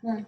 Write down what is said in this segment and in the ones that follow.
Hmm.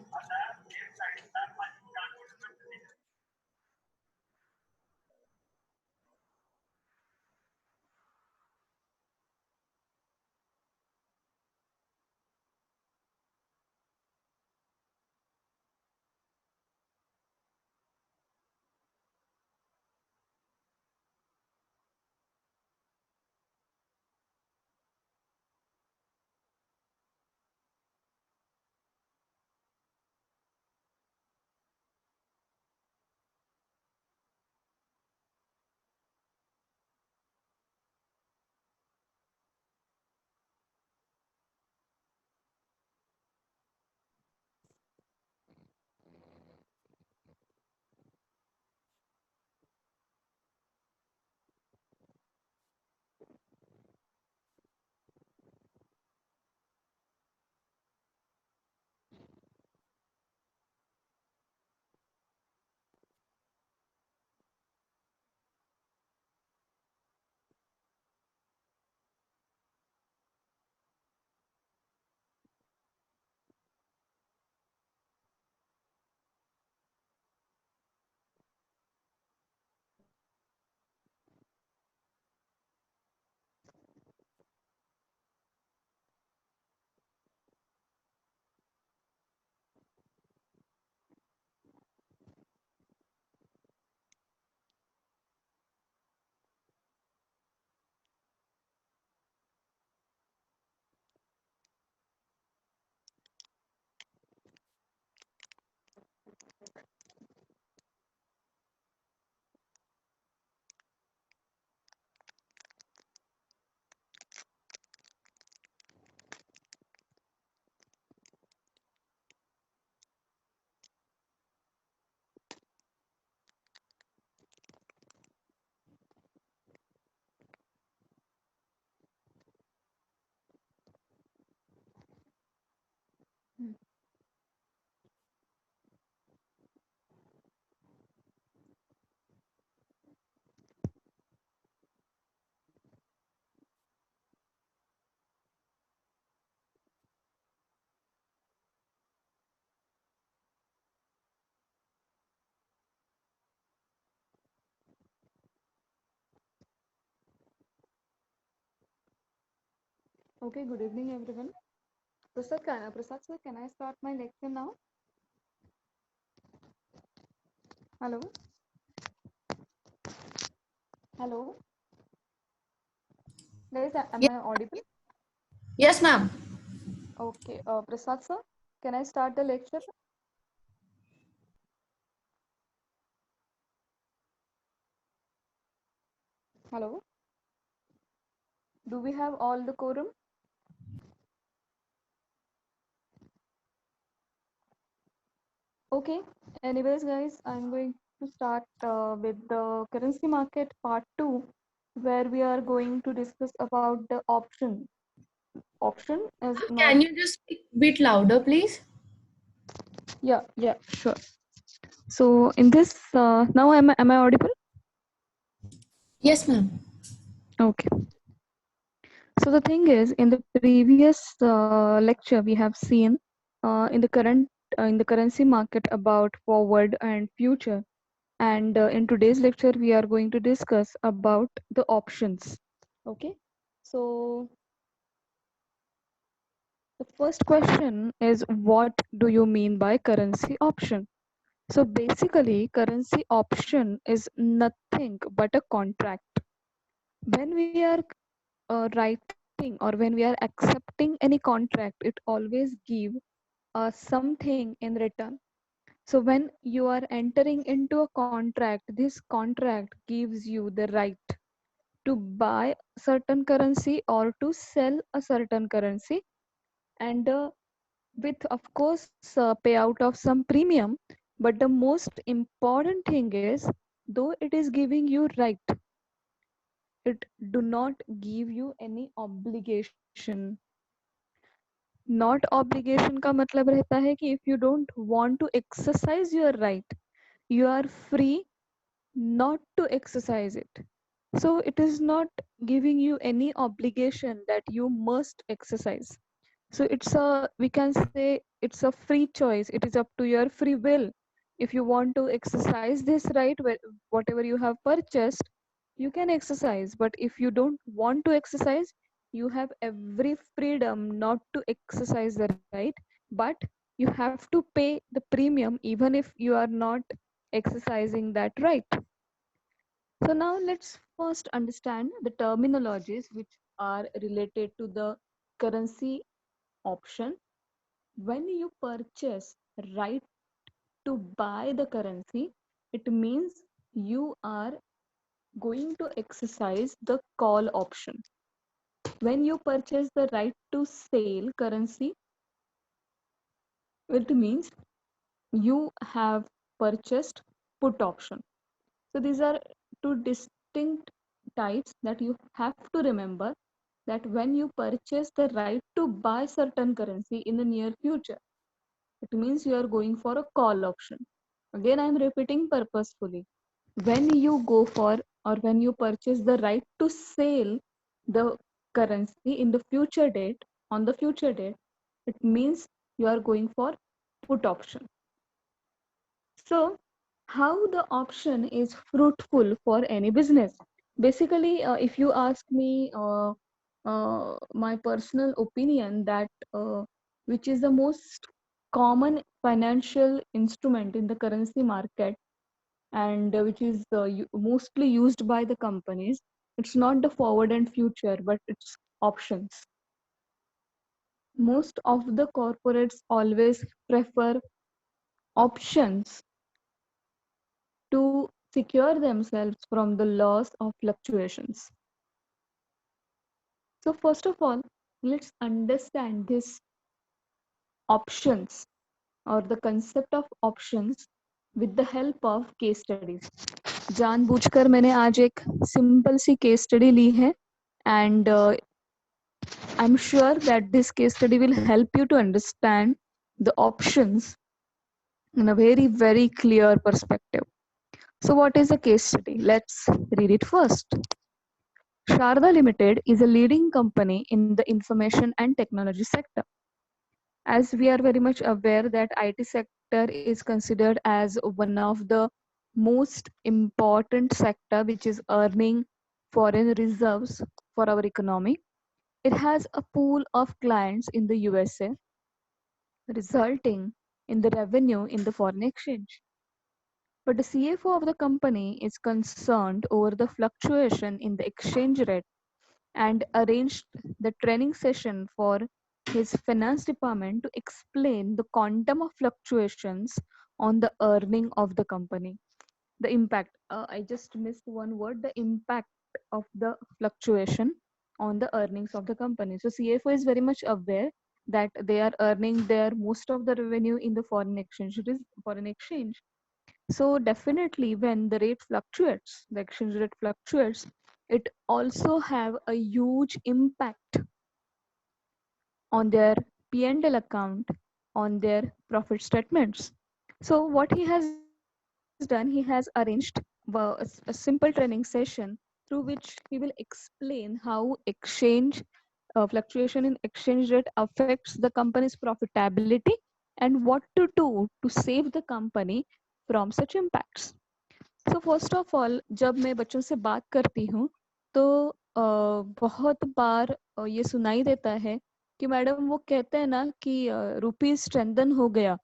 Hmm. Okay, good evening, everyone. Prasad sir, can I start my lecture now? Hello? Hello? Guys, am Ye- I audible? Yes, ma'am. Okay, Prasad sir, can I start the lecture? Hello? Do we have all the quorum? Okay, anyways, guys, I'm going to start with the currency market part 2, where we are going to discuss about the option. Option is not, Can you just speak a bit louder, please? yeah, sure. So in this, now am I audible? Yes, ma'am. Okay. So the thing is, in the previous lecture, we have seen in the currency market about forward and future, and in today's lecture, we are going to discuss about the options. Okay. So the first question is, what do you mean by currency option? So basically, currency option is nothing but a contract. When we are writing or when we are accepting any contract, it always give something in return. So when you are entering into a contract, this contract gives you the right to buy certain currency or to sell a certain currency, and with of course payout of some premium. But the most important thing is, though it is giving you right, it do not give you any obligation. Not obligation का मतलब रहता है कि if you don't want to exercise your right, you are free not to exercise it. So it is not giving you any obligation that you must exercise. So we can say it's a free choice. It is up to your free will. If you want to exercise this right, whatever you have purchased, you can exercise. But if you don't want to exercise, you have every freedom not to exercise the right. But you have to pay the premium even if you are not exercising that right. So now let's first understand the terminologies which are related to the currency option. When you purchase right to buy the currency, it means you are going to exercise the call option. When you purchase the right to sell currency, it means you have purchased put option. So these are two distinct types that you have to remember, that when you purchase the right to buy certain currency in the near future, it means you are going for a call option. Again, I am repeating purposefully. When you go for or when you purchase the right to sell the currency in the future date, on the future date, it means you are going for put option. So, how the option is fruitful for any business? Basically, if you ask me my personal opinion, that which is the most common financial instrument in the currency market, and which is mostly used by the companies, it's not the forward and future, but it's options. Most of the corporates always prefer options to secure themselves from the loss of fluctuations. So first of all, let's understand this options or the concept of options with the help of case studies. जानबूझकर मैंने आज एक simple सी case study ली है, and I'm sure that this case study will help you to understand the options in a very, very clear perspective. So what is a case study? Let's read it first. Sharda Limited is a leading company in the information and technology sector. As we are very much aware that IT sector is considered as one of the most important sector which is earning foreign reserves for our economy. It has a pool of clients in the USA, resulting in the revenue in the foreign exchange. But the CFO of the company is concerned over the fluctuation in the exchange rate and arranged the training session for his finance department to explain the quantum of fluctuations on the earning of the company. The impact, I just missed one word, the impact of the fluctuation on the earnings of the company. So CFO is very much aware that they are earning their most of the revenue in the foreign exchange. So definitely when the rate fluctuates, the exchange rate fluctuates, it also have a huge impact on their P&L account, on their profit statements. So what he has done, he has arranged a simple training session through which he will explain how exchange fluctuation in exchange rate affects the company's profitability and what to do to save the company from such impacts. So first of all जब मैं बच्चों से बात करती हूँ तो बहुत बार ये सुनाई देता है कि मैडम वो कहते हैं ना कि रुपी स्ट्रेंथन हो गया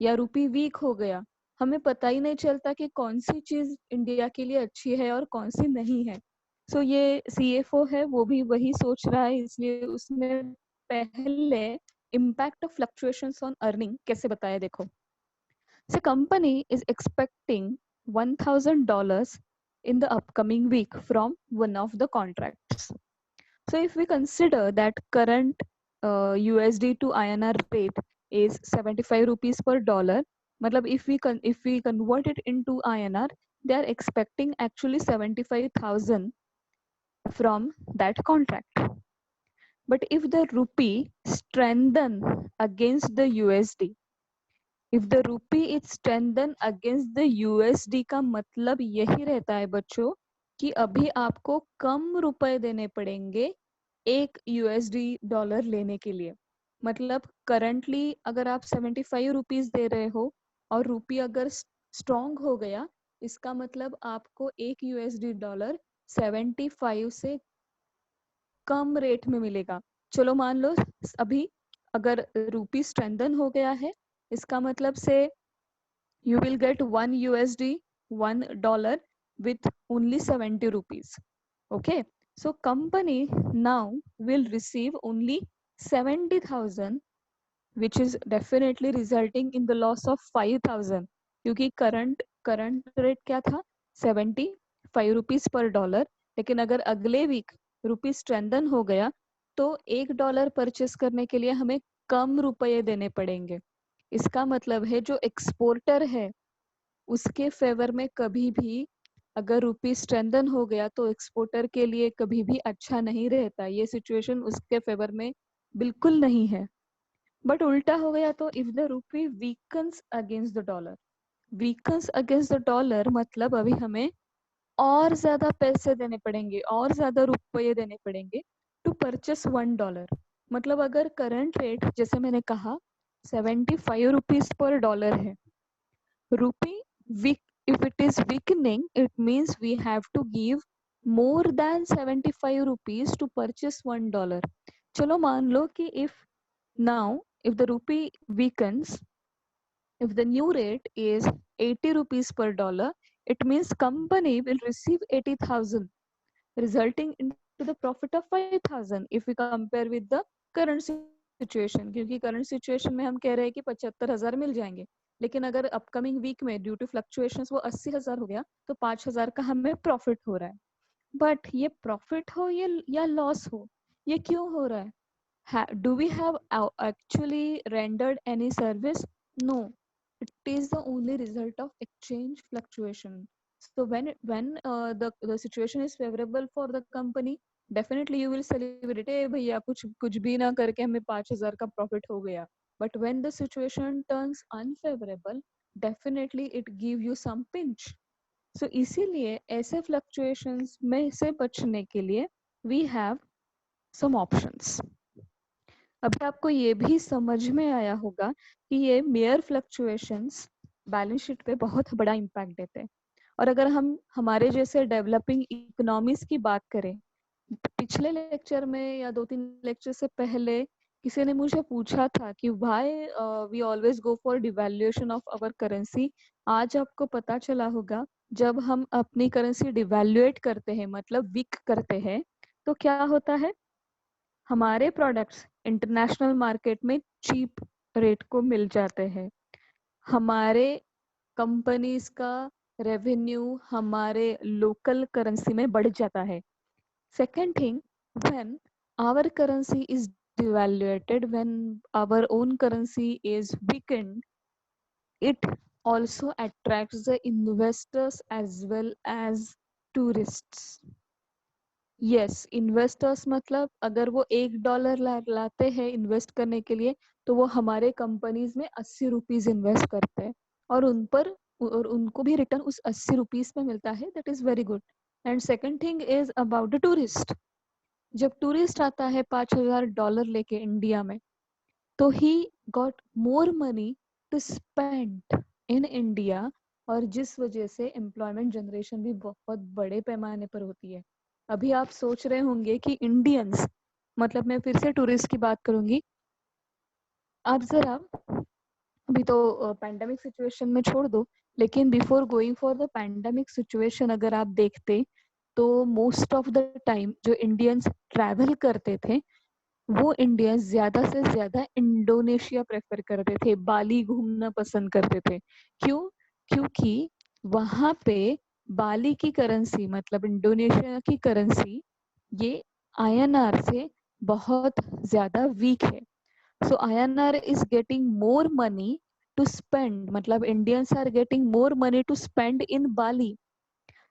या रुपी वीक हो गया, हमें पता ही नहीं चलता कि कौन सी चीज इंडिया के लिए अच्छी है और कौन सी नहीं है. सो ये सीएफओ है वो भी वही सोच रहा है, इसलिए उसने पहले impact of fluctuations on earning कैसे बताया देखो. So company is expecting $1,000 in the upcoming week from one of the contracts. So if we consider that current USD to INR rate is 75 rupees per dollar, matlab if we convert it into INR, they are expecting actually 75,000 from that contract. But if the rupee strengthen against the USD, if the rupee is strengthen against the USD का मतलब यही रहता है बच्चों कि अभी आपको कम रुपए देने पड़ेंगे एक यूएसडी डॉलर लेने के लिए. मतलब करंटली अगर आप 75 रुपीज दे रहे हो और रूपी अगर स्ट्रॉन्ग हो गया, इसका मतलब आपको एक यूएसडी डॉलर 75 से कम रेट में मिलेगा। चलो मान लो अभी अगर रूपी स्ट्रेंथन हो गया है, इसका मतलब से you will get 1 USD, $1 with only 70 rupees. Okay. So company now will receive only 70,000, which is definitely resulting in the loss of 5,000, क्योंकि करंट रेट क्या था, 75 रुपीज पर डॉलर। लेकिन अगर अगले वीक रुपी स्ट्रेंथन हो गया तो $1 परचेस करने के लिए हमें कम रुपये देने पड़ेंगे। इसका मतलब है जो एक्सपोर्टर है उसके फेवर में कभी भी अगर रुपी स्ट्रेंथन हो गया तो एक्सपोर्टर के लिए कभी भी अच्छा नहीं रहता। ये सिचुएशन उसके फेवर में बिल्कुल नहीं है। बट उल्टा हो गया तो if the rupee weakens against the dollar, weakens against the dollar मतलब अभी हमें और ज्यादा पैसे देने पड़ेंगे, और ज्यादा रुपये देने पड़ेंगे टू परचेस $1। मतलब अगर करंट रेट जैसे मैंने कहा 75 रुपीज पर डॉलर है, rupee weak, if it is weakening it means we have to give more than 75 rupees to purchase $1। चलो मान लो कि if now if the rupee weakens, if the new rate is 80 rupees per dollar, it means company will receive 80,000, resulting into the profit of 5,000 if we compare with the current situation। क्योंकि current situation में हम कह रहे हैं कि 75,000 मिल जाएंगे, लेकिन अगर अपकमिंग वीक में ड्यू टू फ्लक्चुएशंस वो 80,000 हो गया तो 5,000 का हमें प्रॉफिट हो रहा है। बट ये प्रॉफिट हो ये या लॉस हो, ये क्यों हो रहा है? Do we have actually rendered any service? No, it is the only result of exchange fluctuation. So when the situation is favorable for the company, definitely you will celebrate, hey भैया कुछ भी ना करके हमें 5,000 का प्रॉफिट हो गया। But when the situation turns unfavorable, definitely it give you some pinch. So इसीलिए ऐसे fluctuations में से बचने के लिए we have some options। अभी आपको ये भी समझ में आया होगा कि ये मेयर फ्लक्चुएशंस बैलेंस शीट पे बहुत बड़ा इम्पैक्ट देते हैं। और अगर हम हमारे जैसे डेवलपिंग इकोनॉमीज की बात करें, पिछले लेक्चर में या 2-3 लेक्चर से पहले किसी ने मुझे पूछा था कि why we always go for devaluation of our currency. आज आपको पता चला होगा जब हम अपनी करेंसी डिवैल्यूएट करते हैं मतलब वीक करते हैं तो क्या होता है, हमारे प्रोडक्ट्स इंटरनेशनल मार्केट में चीप रेट को मिल जाते हैं, हमारे कंपनीज का रेवेन्यू हमारे लोकल करेंसी में बढ़ जाता है। Second thing, when our currency is devaluated, when our own currency is weakened, it also attracts the investors as well as tourists। Yes, investors मतलब अगर वो $1 लाते हैं इन्वेस्ट करने के लिए तो वो हमारे कंपनीज में 80 रुपीज इन्वेस्ट करते हैं और उन पर और उनको भी रिटर्न उस 80 रुपीज में मिलता है। That is very good. And second thing is about the tourist. जब टूरिस्ट आता है $5,000 लेके इंडिया में तो he got more money to spend in India, और जिस वजह से एम्प्लॉयमेंट जनरेशन भी बहुत बड़े पैमाने पर होती है। अभी आप सोच रहे होंगे कि इंडियंस, मतलब मैं फिर से टूरिस्ट की बात करूंगी, आप जरा अभी तो पैंडेमिक सिचुएशन में छोड़ दो, लेकिन before going for the pandemic situation अगर आप देखते तो मोस्ट ऑफ द टाइम जो इंडियंस ट्रैवल करते थे वो इंडियंस ज्यादा से ज्यादा इंडोनेशिया प्रेफर करते थे, बाली घूमना पसंद करते थे। क्यों? क्योंकि वहां पे बाली की करेंसी मतलब इंडोनेशिया की करेंसी ये आईएनआर से बहुत ज्यादा वीक है। So INR is getting more money to spend, मतलब Indians are getting more money to spend in Bali.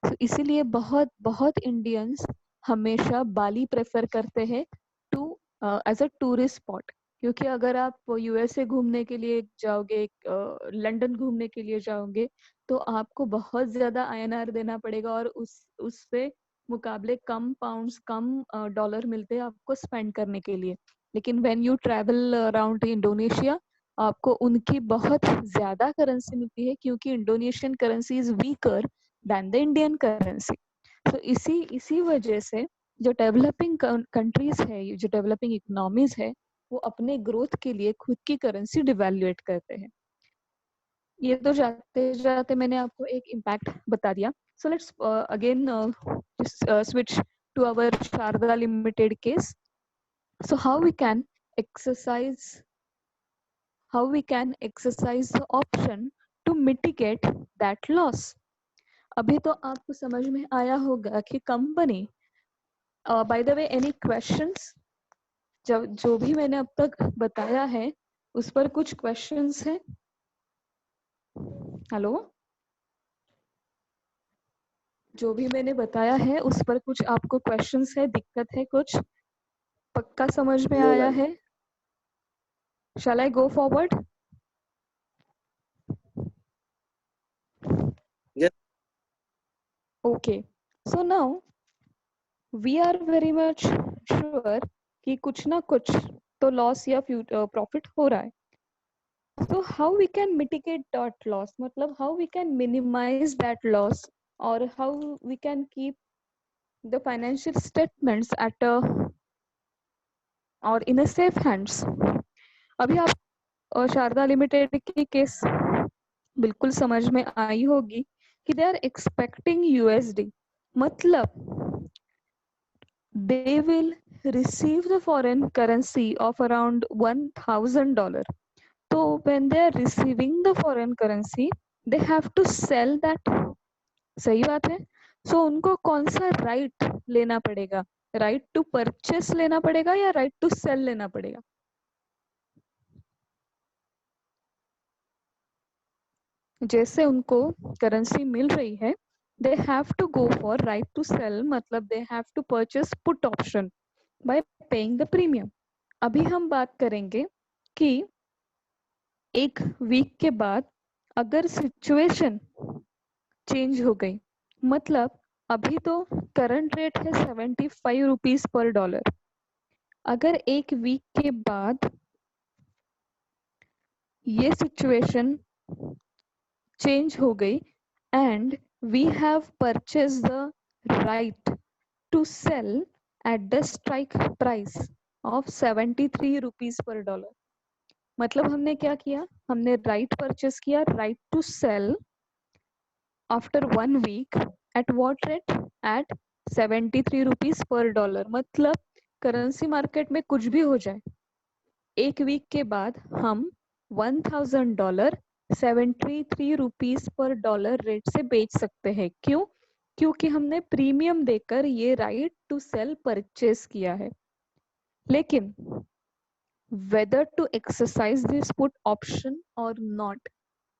तो इसीलिए बहुत बहुत इंडियंस हमेशा बाली प्रेफर करते हैं to as a tourist spot. क्योंकि अगर आप यूएसए घूमने के लिए जाओगे, लंदन घूमने के लिए जाओगे तो आपको बहुत ज्यादा आईएनआर देना पड़ेगा और उससे मुकाबले कम पाउंड्स कम डॉलर मिलते हैं आपको स्पेंड करने के लिए। लेकिन when you travel around Indonesia आपको उनकी बहुत ज्यादा करेंसी मिलती है क्योंकि Indonesian currency is weaker then the Indian currency. तो इसी वजह से जो डेवलपिंग कंट्रीज है, जो डेवलपिंग इकोनॉमीज है, वो अपने ग्रोथ के लिए खुद की करेंसी डिवैल्यूएट करते हैं। ये तो जाते जाते मैंने आपको एक इम्पैक्ट बता दिया। So let's again switch to our Sharda Limited case. So exercise how we can exercise the option to mitigate that loss. अभी तो आपको समझ में आया होगा कि company, by the way any questions, जो भी मैंने अब तक बताया है उस पर कुछ क्वेश्चंस हैं? हेलो, जो भी मैंने बताया है उस पर कुछ आपको क्वेश्चंस है, दिक्कत है कुछ? पक्का समझ में आया है? Shall I go forward? Yes. Okay. So now we are very much sure कि कुछ ना कुछ तो लॉस या प्रॉफिट हो रहा है. So how we can mitigate that loss? मतलब how we can minimize that loss, or how we can keep the financial statements at a or in a safe hands? अभी आप शारदा लिमिटेड की case बिल्कुल समझ में आई होगी कि दे आर एक्सपेक्टिंग यूएसडी, मतलब they will receive the foreign currency of around $1,000. So when they are receiving the foreign currency, they have to sell that. सही बात है. So उनको कौन सा राइट लेना पड़ेगा? राइट टू परचेस लेना पड़ेगा या राइट टू सेल लेना पड़ेगा? जैसे उनको करेंसी मिल रही है, they have to go for right to sell, मतलब they have to purchase put option by paying the premium. अभी हम बात करेंगे कि एक वीक के बाद अगर सिचुएशन चेंज हो गई, मतलब अभी तो करंट रेट है 75 रुपीज पर डॉलर, अगर एक वीक के बाद ये सिचुएशन चेंज हो गई and we have purchased the right to sell at the strike price of 73 rupees per dollar. मतलब हमने क्या किया? हमने राइट परचेस किया, right to sell after 1 week at what rate? At 73 rupees per dollar. मतलब currency market में कुछ भी हो जाए, एक वीक के बाद हम $1,000 73 रुपीज पर डॉलर रेट से बेच सकते हैं. क्यों? क्योंकि हमने प्रीमियम देकर ये राइट टू सेल परचेस किया है. लेकिन whether to exercise this put option or not,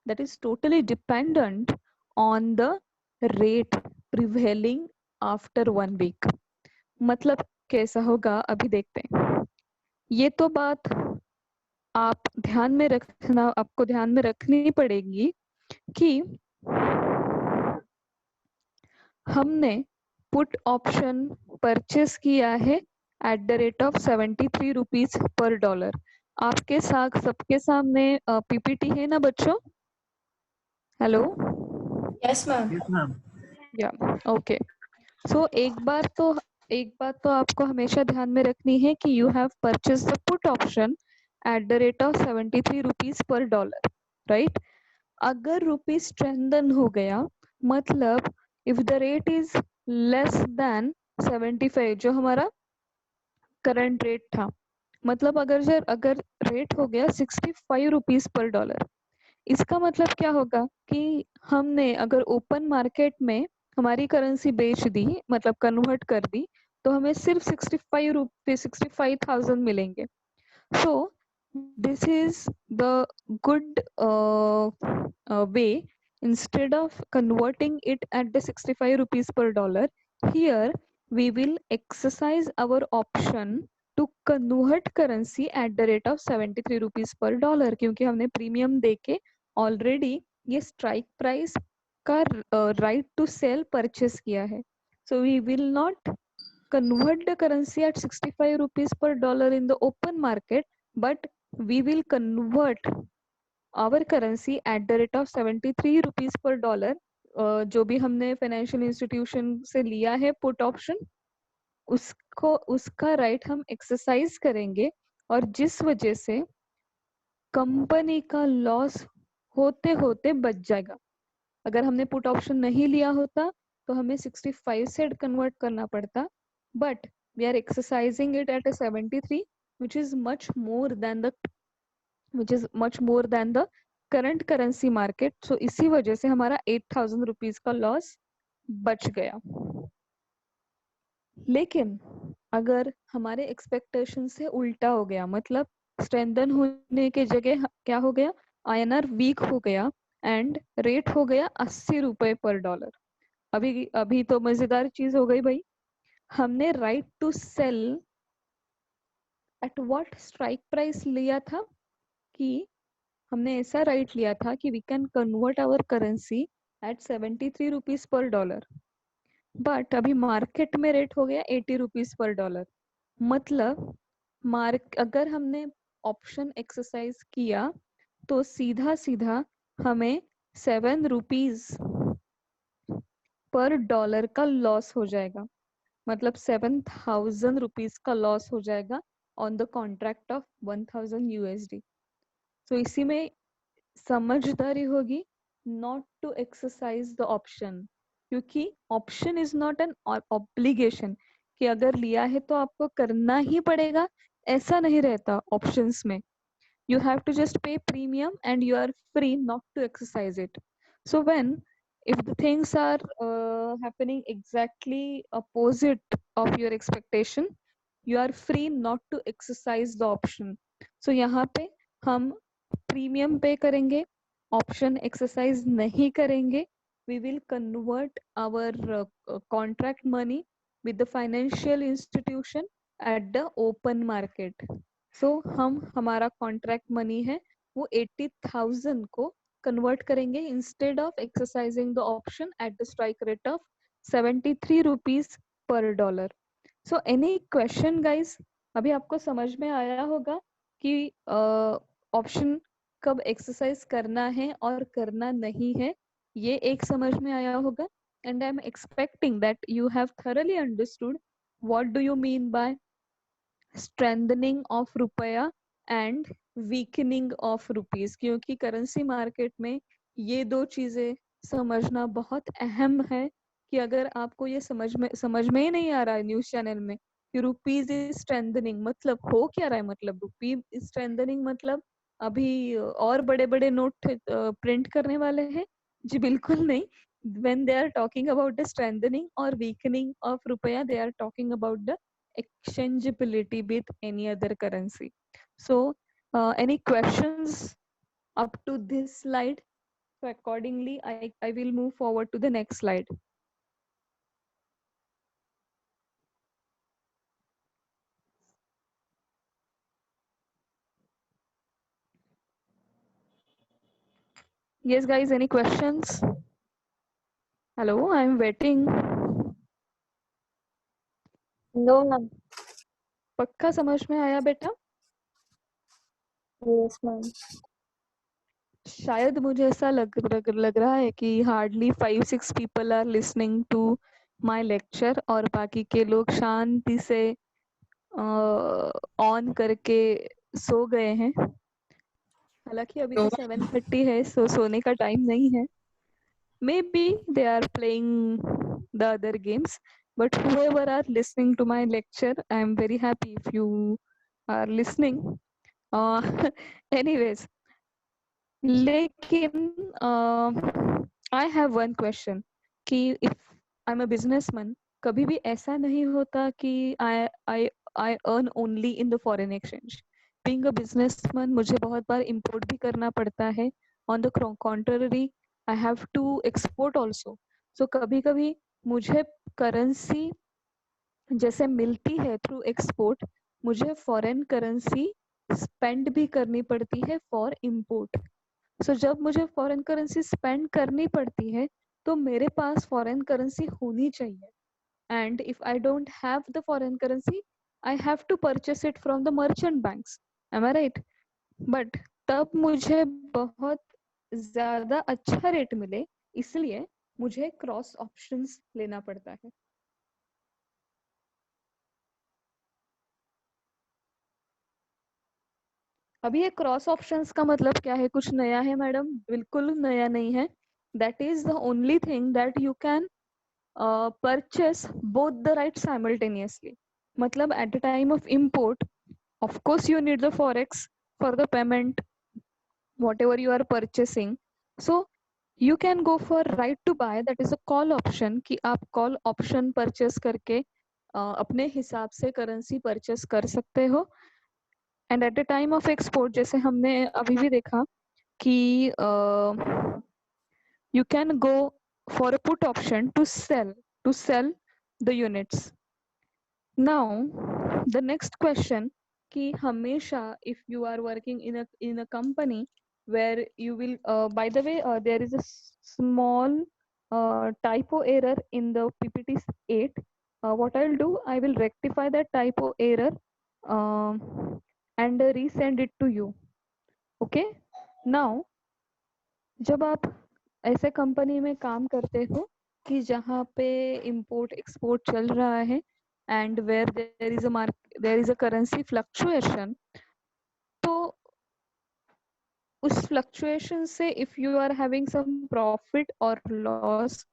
that is totally dependent on the rate prevailing after 1 week. मतलब कैसा होगा अभी देखते हैं. ये तो बात आपको ध्यान में रखनी पड़ेगी कि हमने पुट ऑप्शन परचेस किया है at the rate of 73 rupees per dollar. आपके साथ सबके सामने पीपीटी है ना बच्चों? Hello, Yes, ma'am. Yes, ma'am. या ओके. सो एक बात तो आपको हमेशा ध्यान में रखनी है कि you have purchase the put option at the rate of 73 rupees per dollar, right? अगर रुपी स्ट्रेंथन हो गया, मतलब if the rate is less than 75 जो हमारा करंट रेट था, मतलब अगर रेट हो गया 65 रुपीज पर डॉलर, इसका मतलब क्या होगा कि हमने अगर ओपन मार्केट में हमारी करेंसी बेच दी, मतलब कन्वर्ट कर दी, तो हमें सिर्फ 65,000 मिलेंगे. So this is the good way. Instead of converting it at the 65 rupees per dollar, here we will exercise our option to convert currency at the rate of 73 rupees per dollar, क्योंकि हमने premium देके already ये strike price का right to sale purchase किया है. So we will not convert the currency at 65 rupees per dollar in the open market, but we will convert our currency at the rate of 73 rupees per dollar. जो भी हमने financial institution से लिया है put option, उसको उसका right हम exercise करेंगे, और जिस वजह से कंपनी का लॉस होते होते बच जाएगा. अगर हमने पुट ऑप्शन नहीं लिया होता तो हमें 65 से कन्वर्ट करना पड़ता, but we are exercising it at 73, which is much more than the current currency market. So इसी वजह से हमारा 8,000 रुपीज का लॉस बच गया. लेकिन अगर हमारे एक्सपेक्टेशन से उल्टा हो गया, मतलब स्ट्रेंथन होने के जगह क्या हो गया, आईएनआर वीक हो गया एंड रेट हो गया 80 रुपए पर डॉलर. अभी तो मजेदार चीज हो गई भाई. हमने right to sell at what strike price लिया था, कि हमने ऐसा राइट लिया था कि we can convert our currency at 73 rupees per dollar, but अभी मार्केट में रेट हो गया 80 रुपीज पर डॉलर. मतलब अगर हमने ऑप्शन एक्सरसाइज किया तो सीधा सीधा हमें 7 रुपीज पर डॉलर का लॉस हो जाएगा. मतलब 7,000 रुपीज का लॉस हो जाएगा on the contract of 1,000 USD. तो इसी में समझदारी होगी not to exercise the option, क्योंकि option is not an obligation कि अगर लिया है तो आपको करना ही पड़ेगा. ऐसा नहीं रहता ऑप्शंस में. You have to just pay premium and you are free not to exercise it. So if the things are happening exactly opposite of your expectation, you are free not to exercise the option. So यहाँ पे हम premium पे करेंगे, option exercise नहीं करेंगे. We will convert our contract money with the financial institution at the open market. So हमारा contract money है वो 80,000 को कन्वर्ट करेंगे instead of exercising the option at the strike rate of 73 rupees per dollar. So any question guys? अभी आपको समझ में आया होगा कि ऑप्शन कब एक्सरसाइज करना है और करना नहीं है. ये एक समझ में आया होगा. And I am expecting that you have thoroughly understood what do you mean by strengthening of रुपया एंड वीकनिंग ऑफ रुपीज. क्योंकि करेंसी मार्केट में ये दो चीजें समझना बहुत अहम है, कि अगर आपको ये समझ में ही नहीं आ रहा है न्यूज चैनल में कि रुपीज इज स्ट्रेंथनिंग, मतलब हो क्या रहा है, मतलब रुपी इज स्ट्रेंथनिंग मतलब अभी और बड़े बड़े नोट प्रिंट करने वाले हैं? जी बिल्कुल नहीं. when they are talking about the strengthening or weakening of rupiah, they are talking about the exchangeability with any other currency. So any questions up to this slide? So accordingly I will move forward to the next slide. Yes guys, any questions? Hello, I'm waiting. No, ma'am. पक्का समझ में आया बेटा? Yes, ma'am. शायद मुझे ऐसा लग रहा है कि hardly 5-6 people are listening to my lecture और बाकी के लोग शांति से ऑन करके सो गए हैं. हालांकि अभी तो 7:30 है, सो सोने का टाइम नहीं है. Maybe they are playing the other games, but whoever are listening to my lecture, I am very happy if you are listening. Anyways, लेकिन I have one question कि if I'm a businessman, कभी भी ऐसा नहीं होता कि I earn only in the foreign exchange. Being a businessman, मुझे बहुत बार import भी करना पड़ता है. On the contrary, I have to export also. So कभी कभी मुझे currency जैसे मिलती है थ्रू एक्सपोर्ट, मुझे फॉरेन करेंसी स्पेंड भी करनी पड़ती है फॉर इम्पोर्ट. सो जब मुझे फॉरेन करेंसी स्पेंड करनी पड़ती है तो मेरे पास फॉरेन करेंसी होनी चाहिए. and if I don't have the foreign currency, I have to purchase it from the merchant banks. Am I right? But तब मुझे बहुत ज्यादा अच्छा रेट मिले, इसलिए मुझे क्रॉस ऑप्शंस लेना पड़ता है. अभी ये क्रॉस ऑप्शंस का मतलब क्या है? कुछ नया है मैडम? बिल्कुल नया नहीं है. That is the only thing that you can purchase both the rights simultaneously. मतलब at the time of import, of course you need the forex for the payment whatever you are purchasing. So you can go for right to buy, that is a call option, कि आप call option purchase करके अपने हिसाब से currency purchase कर सकते हो. And at the time of export, जैसे हमने अभी भी देखा कि you can go for a put option to sell the units. Now the next question, कि हमेशा if you are working in a company where you will by the way there is a small typo error in the ppt 8. What I'll do, I will rectify that typo error and resend it to you. Okay. Now जब आप ऐसे company में काम करते हो कि जहाँ पे इंपोर्ट एक्सपोर्ट चल रहा है and where there is a currency fluctuation, तो उस फ्लक्चुएशन से if you are having some profit और loss,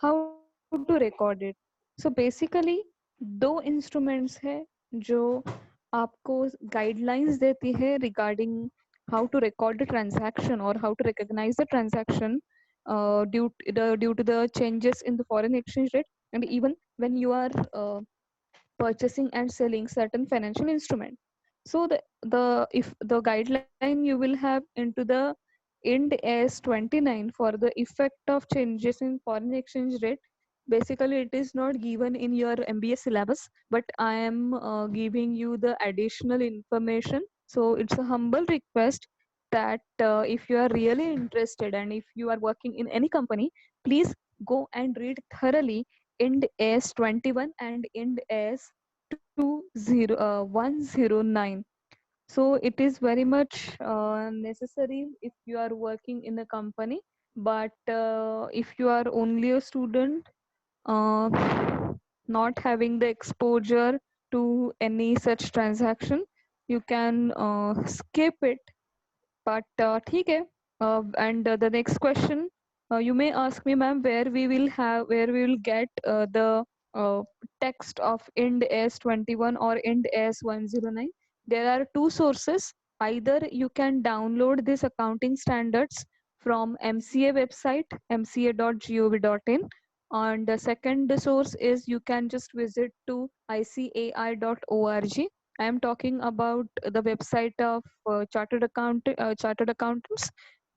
how to record it? So basically दो इंस्ट्रूमेंट्स है जो आपको गाइडलाइंस देती है regarding how to record the transaction or how to recognize the transaction due to the changes in the foreign exchange rate, and even when you are purchasing and selling certain financial instrument. So the if the guideline you will have into the ind as 29 for the effect of changes in foreign exchange rate, basically it is not given in your MBA syllabus, but I am giving you the additional information. So it's a humble request that if you are really interested and if you are working in any company, please go and read thoroughly ind as 21 and ind as 109. So it is very much necessary if you are working in a company, but if you are only a student uh, not having the exposure to any such transaction, you can skip it. But ठीक है. And the next question, you may ask me, ma'am, where we will get the uh, text of ind as 21 or ind as 109. There are two sources. Either you can download these accounting standards from MCA website, mca.gov.in, and the second source is you can just visit to icai.org. I am talking about the website of chartered accountants.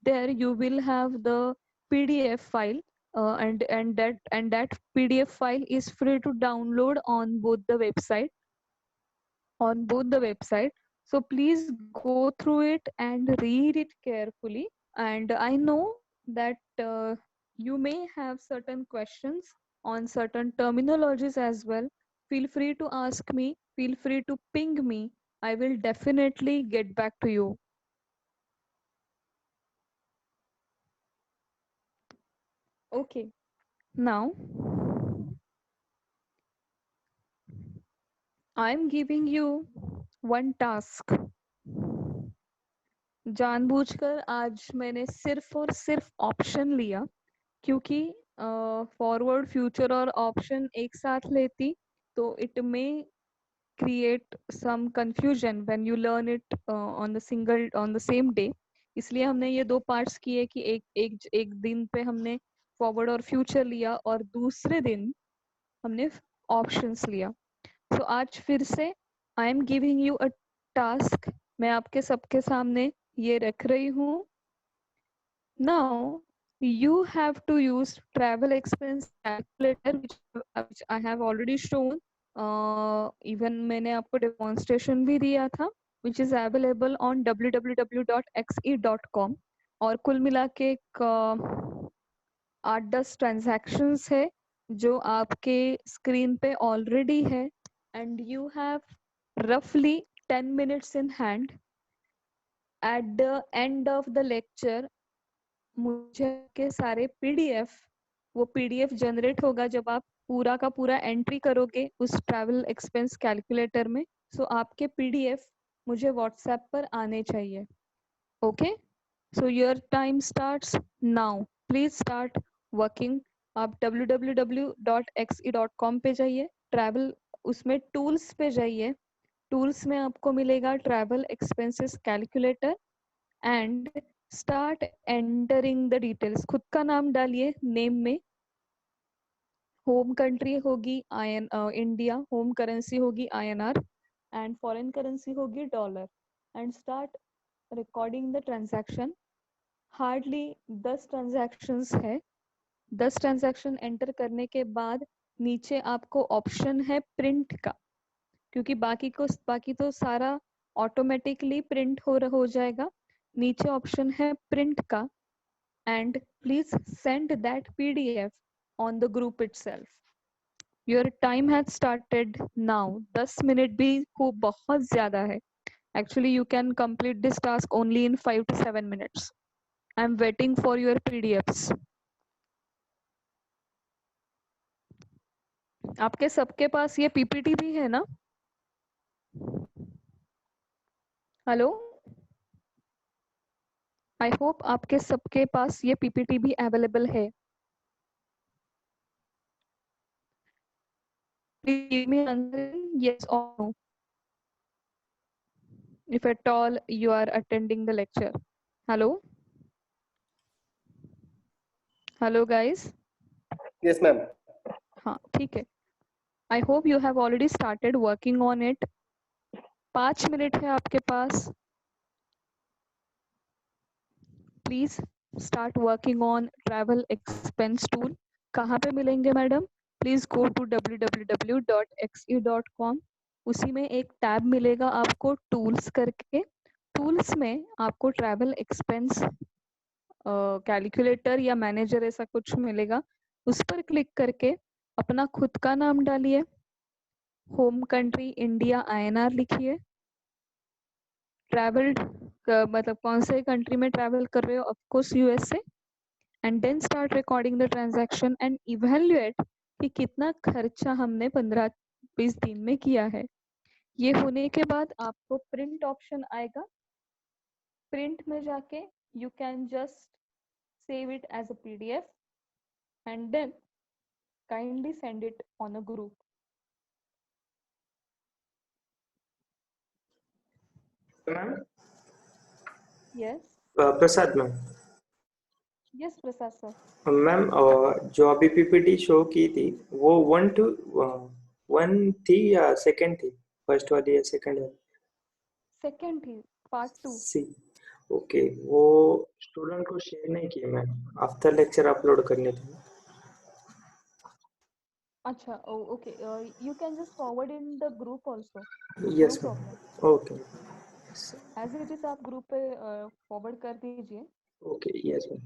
There you will have the PDF file, and that PDF file is free to download on both the website. So please go through it and read it carefully. And I know that you may have certain questions on certain terminologies as well. Feel free to ask me, feel free to ping me. I will definitely get back to you. Okay. Now I'm giving you one task. जानबूझकर आज मैंने सिर्फ और सिर्फ option लिया, क्योंकि forward, future और option एक साथ लेती तो it may create some confusion when you learn it on the same day. इसलिए हमने ये दो पार्ट्स किए कि एक दिन पे हमने फॉरवर्ड और फ्यूचर लिया और दूसरे दिन हमने ऑप्शंस लिया. सो आज फिर से I am giving you a task. मैं आपके सबके सामने ये रख रही हूँ. Now you have to use travel expense calculator, which I have already shown. Even मैंने आपको demonstration भी दिया था, which is available on www.xe.com. और कुल मिला के 8-10 transactions है. जो आपके स्क्रीन पे ऑलरेडी है and you have roughly 10 minutes in hand. At the end of the lecture मुझे के सारे पीडीएफ, वो पीडीएफ जनरेट होगा जब आप पूरा का पूरा एंट्री करोगे उस ट्रैवल एक्सपेंस कैलकुलेटर में. सो आपके पीडीएफ मुझे व्हाट्सएप पर आने चाहिए. Okay, so your time starts now. Please start working. आप www.xe.com पे जाइए, ट्रैवल उसमें टूल्स पे जाइए. टूल्स में आपको मिलेगा travel expenses calculator and start entering the details. खुद का नाम डालिए नेम में. होम कंट्री होगी इंडिया, होम करेंसी होगी INR एंड फॉरेन करेंसी होगी dollar. And start recording the transaction. Hardly 10 transactions है. 10 ट्रांजैक्शन एंटर करने के बाद नीचे आपको ऑप्शन है प्रिंट का, क्योंकि बाकी तो सारा ऑटोमेटिकली प्रिंट हो जाएगा. नीचे ऑप्शन है प्रिंट का and please send that PDF on the group itself. Your time has started now. 10 minute भी बहुत ज्यादा है. Actually you can complete this task only in 5 to 7 minutes. I am waiting for your PDFs. आपके सबके पास ये PPT भी है ना? हेलो, आई होप आपके सबके पास ये PPT भी अवेलेबल है. Please give me an answer in yes or no, if at all you are attending the lecture. Hello, hello guys. Yes, ma'am. हाँ ठीक है. I hope you have already started working on it. 5 minute है आपके पास. Please start working on travel expense tool. कहाँ पे मिलेंगे madam? Please go to www.xe.com. उसी में एक टैब मिलेगा आपको टूल्स करके. टूल्स में आपको ट्रैवल एक्सपेंस कैलकुलेटर या मैनेजर ऐसा कुछ मिलेगा. उस पर क्लिक करके अपना खुद का नाम डालिए. होम कंट्री इंडिया INR लिखिए. ट्रैवल्ड मतलब कौन से कंट्री में ट्रैवल कर रहे हो, of course USA. And then start recording the transaction and evaluate कि कितना खर्चा हमने 15-20 दिन में किया है. ये होने के बाद आपको प्रिंट ऑप्शन आएगा. प्रिंट में जाके you can just save it as a PDF and then kindly send it on a group. Ma'am, Yes, Prasad ma'am. yes Prasad sir. Ma'am, जो अभी पीपीटी शो की थी वो 1 थी या सेकंड थी? फर्स्ट वाली या सेकंड वाली? सेकंड थी, पार्ट 2. सी. ओके, वो स्टूडेंट को शेयर नहीं किए मैम. आफ्टर लेक्चर अपलोड करने थे. अच्छा, okay, you can just forward in the group also, no yes ma'am. problem. Okay. As it is आप ग्रुप पे फॉरवर्ड कर दीजिए. Okay. Yes ma'am.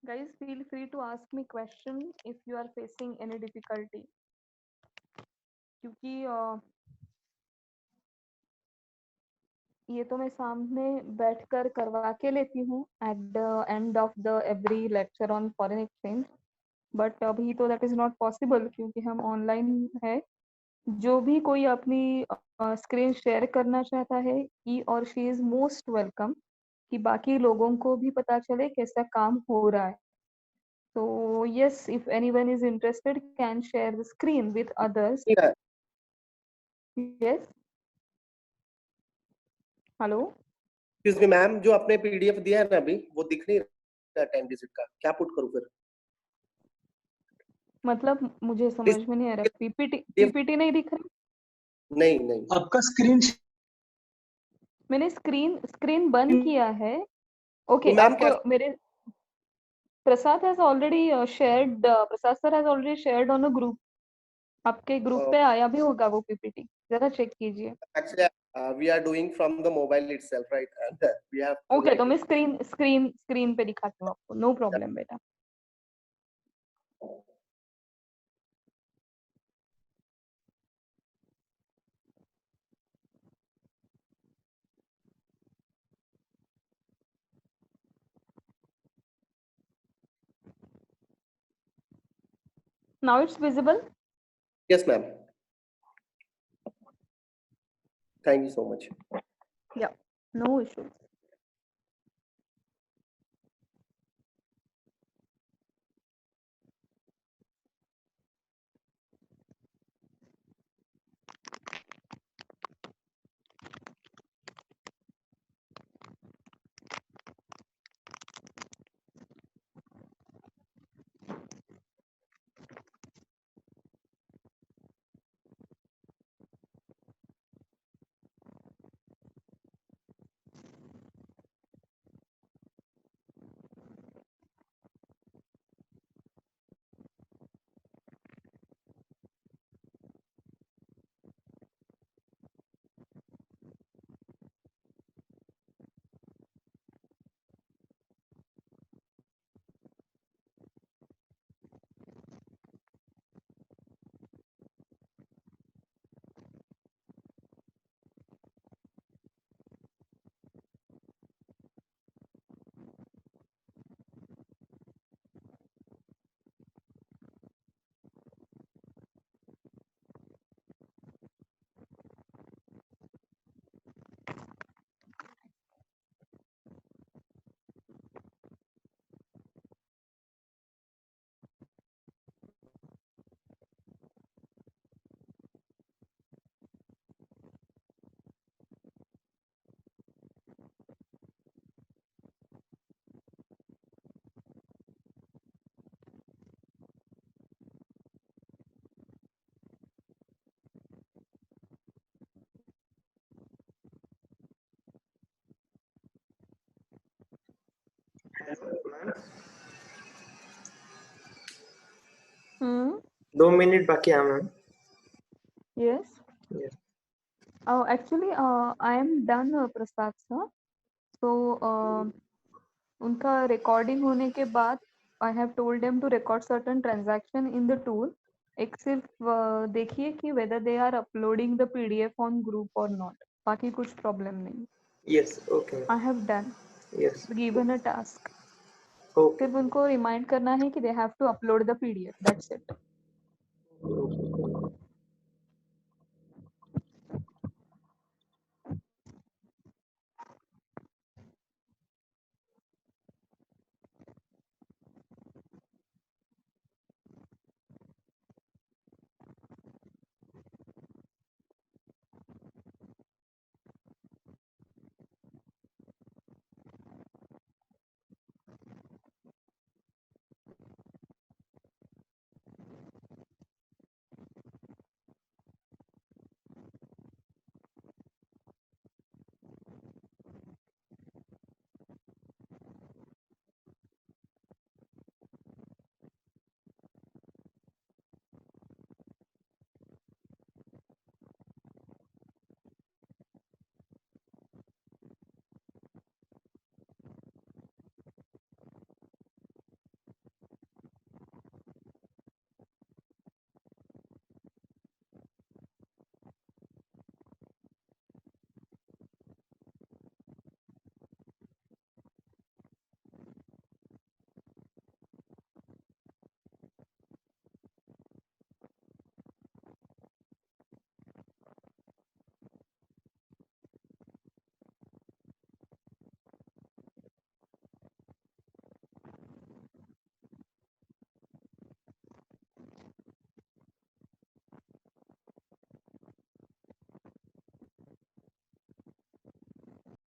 Guys, feel free to ask me question if you are facing any difficulty. क्योंकि ये तो मैं सामने बैठकर करवा के लेती हूँ at the end of the every lecture on foreign exchange. But अभी तो दैट इज नॉट पॉसिबल क्योंकि हम ऑनलाइन है. जो भी कोई अपनी स्क्रीन शेयर करना चाहता है, ही और शी इज मोस्ट वेलकम, कि बाकी लोगों को भी पता चले कैसा काम हो रहा है. So yes, if anyone is interested, can share the screen with others. Yeah. Yes. Hello. Excuse me ma'am, जो आपने पीडीएफ दिया है ना अभी, वो दिख नहीं रहा 10 डिजिट का, क्या पुट करूं फिर? मतलब मुझे समझ में नहीं आ रहा. पीपीटी नहीं दिख रहा. नहीं नहीं, आपका स्क्रीन मैंने स्क्रीन बंद किया है. ओके, मैम आपको मेरे Prasad has already shared. Prasad sir has already shared on a group. आपके ग्रुप पे आया भी होगा वो पीपीटी, जरा चेक कीजिए. Actually we are doing from the mobile itself, right? And we have okay, तो मैं स्क्रीन पे दिखाती हूँ आपको. नो प्रॉब्लम बेटा. Now it's visible. Yes ma'am, thank you so much. Yeah, no issue. Hmm. 2 minute बाकी है ma'am. Yes. Yes. Actually, I am done, Prasad sir. So, उनका recording होने के बाद, I have told them to record certain transaction in the tool. एक सिर्फ देखिए कि whether they are uploading the PDF on group or not. बाकी कुछ problem नहीं. Yes. Okay. I have done. Yes. Given a task. Okay. सिर्फ उनको remind करना है कि they have to upload the PDF. That's it.